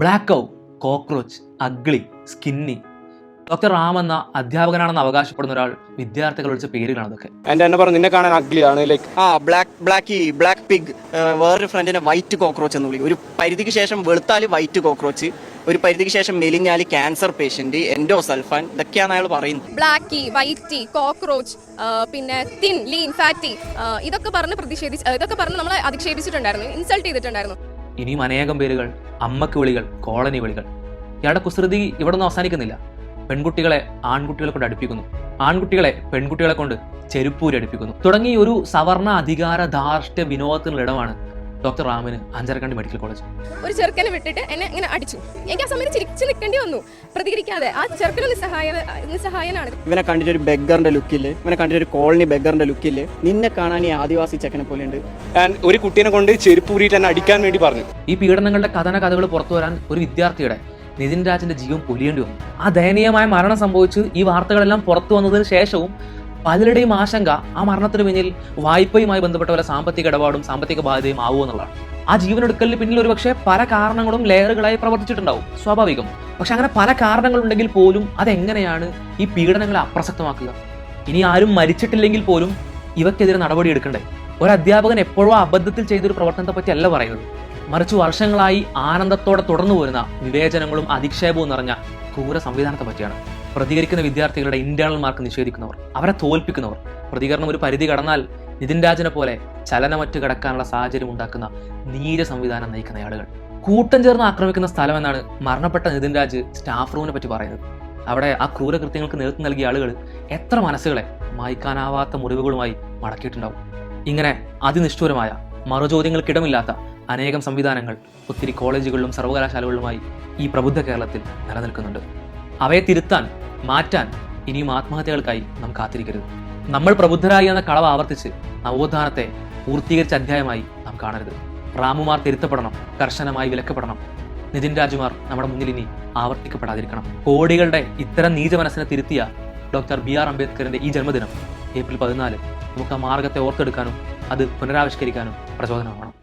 Black cow, cockroach, ugly, skinny. Doctor Ram എന്ന അധ്യാപകനാണെന്ന് അവകാശപ്പെടുന്ന ഒരാൾ വിദ്യാർത്ഥികൾ വിളിച്ച പേരുകളാണ് അതൊക്കെ. എന്നെ പറഞ്ഞു നിന്നെ കാണാൻ അഗ്ലി ആണ്, ലൈക്ക് ബ്ലാക്ക് പിഗ്. വേറൊരു ഫ്രണ്ടിനെ വൈറ്റ് കോക്രോച്ച് എന്ന് വിളിക്കും. ഒരു പരിധിക്ക് ശേഷം വെളുത്താല് വൈറ്റ് കോക്രോച്ച്, ഒരു പരിധിക്ക് ശേഷം മെലിഞ്ഞാല് ക്യാൻസർ പേഷ്യന്റ്, എൻഡോസൾഫാൻ, ഇതൊക്കെയാണ് അയാൾ പറയുന്നത്. ബ്ലാക്കി, വൈറ്റി, കോക്രോച്ച്, പിന്നെ തിൻ, ലീൻ, ഫാറ്റി, ഇതൊക്കെ പറഞ്ഞ് നമ്മളെ അധിക്ഷേപിച്ചിട്ടുണ്ടായിരുന്നു, ഇൻസൾട്ട് ചെയ്തിട്ടുണ്ടായിരുന്നു. ഇനിയും അനേകം പേരുകൾ, അമ്മക്ക് വിളികൾ, കോളനി വിളികൾ. ഇയാളുടെ കുസൃതി ഇവിടെ ഒന്നും അവസാനിക്കുന്നില്ല. പെൺകുട്ടികളെ ആൺകുട്ടികളെ കൊണ്ട് അടുപ്പിക്കുന്നു, ആൺകുട്ടികളെ പെൺകുട്ടികളെ കൊണ്ട് ചെരുപ്പൂരി അടുപ്പിക്കുന്നു തുടങ്ങി ഒരു സവർണ അധികാര ധാർഷ്ട്യ വിനോദത്തിനുള്ള ഇടമാണ് ഡോക്ടർ റാമിന് അഞ്ചരക്കണ്ടി മെഡിക്കൽ കോളേജ്. ഒരു ചെറുക്കനെ വിട്ടിട്ട് എന്നെ ഇങ്ങനെ അടിച്ചു. എനിക്ക് ആ സമയത്ത് ചിരിച്ചു നിൽക്കേണ്ടി വന്നു, പ്രതികരിക്കാതെ. ആ ചെറുക്കന് നിസ്സഹായനാണ്. ഇവനെ കണ്ടിട്ട് ഒരു ബെഗറിന്റെ ലുക്കില്, ഇവനെ കണ്ടിട്ട് ഒരു കോളനി ബെഗറിന്റെ ലുക്കില്, നിന്നെ കാണാൻ ഈ ആദിവാസി ചെക്കനെ പോലെ ഉണ്ട്. ഒരു കുട്ടീനെ കൊണ്ട് ചെരുപ്പൂരിയിട്ട് തന്നെ അടിക്കാൻ വേണ്ടി പറഞ്ഞു. ഈ പീഡനങ്ങളുടെ കഥകൾ പുറത്തു വരാൻ ഒരു വിദ്യാർത്ഥിയുടെ, നിതിൻ രാജിന്റെ ജീവൻ പൊലിയേണ്ടി വന്നു. ആ ദയനീയമായ മരണം സംഭവിച്ച് ഈ വാർത്തകളെല്ലാം പുറത്തു വന്നതിന് ശേഷവും പലരുടെയും ആശങ്ക ആ മരണത്തിന് പിന്നിൽ വായ്പയുമായി ബന്ധപ്പെട്ട പല സാമ്പത്തിക ഇടപാടും സാമ്പത്തിക ബാധ്യതയും ആവുമെന്നുള്ളതാണ്. ആ ജീവനെടുക്കലിന് പിന്നിൽ ഒരുപക്ഷെ പല കാരണങ്ങളും ലെയറുകളായി പ്രവർത്തിച്ചിട്ടുണ്ടാവും, സ്വാഭാവികം. പക്ഷെ അങ്ങനെ പല കാരണങ്ങളുണ്ടെങ്കിൽ പോലും അതെങ്ങനെയാണ് ഈ പീഡനങ്ങളെ അപ്രസക്തമാക്കുക? ഇനി ആരും മരിച്ചിട്ടില്ലെങ്കിൽ പോലും ഇവക്കെതിരെ നടപടി എടുക്കണ്ടേ? ഒരു അധ്യാപകൻ എപ്പോഴോ അബദ്ധത്തിൽ ചെയ്തൊരു പ്രവർത്തനത്തെ പറ്റി അല്ല പറയുന്നത്, മറിച്ച് വർഷങ്ങളായി ആനന്ദത്തോടെ തുടർന്നു പോരുന്ന വിവേചനങ്ങളും അധിക്ഷേപവും നിറഞ്ഞ ക്രൂര സംവിധാനത്തെ പറ്റിയാണ്. പ്രതികരിക്കുന്ന വിദ്യാർത്ഥികളുടെ ഇന്റേണൽ മാർക്ക് നിഷേധിക്കുന്നവർ, അവരെ തോൽപ്പിക്കുന്നവർ, പ്രതികരണം ഒരു പരിധി കടന്നാൽ നിതിൻ രാജിനെ പോലെ ചലനമറ്റ് കിടക്കാനുള്ള സാഹചര്യം ഉണ്ടാക്കുന്ന നീച സംവിധാനം നയിക്കുന്ന ആളുകൾ. കൂട്ടം ചേർന്ന് ആക്രമിക്കുന്ന സ്ഥലമെന്നാണ് മരണപ്പെട്ട നിതിൻ രാജ് സ്റ്റാഫ് റൂമിനെ പറ്റി പറയുന്നത്. അവിടെ ആ ക്രൂരകൃത്യങ്ങൾക്ക് നേതൃത്വം നൽകിയ ആളുകൾ എത്ര മനസ്സുകളെ മായ്ക്കാനാവാത്ത മുറിവുകളുമായി മടക്കിയിട്ടുണ്ടാവും. ഇങ്ങനെ അതിനിഷ്ഠൂരമായ മറുചോദ്യങ്ങൾക്കിടമില്ലാത്ത അനേകം സംവിധാനങ്ങൾ ഒത്തിരി കോളേജുകളിലും സർവകലാശാലകളിലുമായി ഈ പ്രബുദ്ധ കേരളത്തിൽ നിലനിൽക്കുന്നുണ്ട്. അവയെ തിരുത്താൻ, മാറ്റാൻ ഇനിയും ആത്മഹത്യകൾക്കായി നാം കാത്തിരിക്കരുത്. നമ്മൾ പ്രബുദ്ധരായി എന്ന കളവ് ആവർത്തിച്ച് നവോത്ഥാനത്തെ പൂർത്തീകരിച്ച അധ്യായമായി നാം കാണരുത്. റാമുമാർ തിരുത്തപ്പെടണം, കർശനമായി വിലക്കപ്പെടണം. നിതിൻ രാജുമാർ നമ്മുടെ മുന്നിൽ ഇനി ആവർത്തിക്കപ്പെടാതിരിക്കണം. കോടികളുടെ ഇത്തരം നീച മനസ്സിനെ തിരുത്തിയ ഡോക്ടർ ബി ആർ അംബേദ്കറിന്റെ ഈ ജന്മദിനം ഏപ്രിൽ 14 നമുക്ക് ആ മാർഗത്തെ ഓർത്തെടുക്കാനും അത് പുനരാവിഷ്കരിക്കാനും പ്രചോദനമാവണം.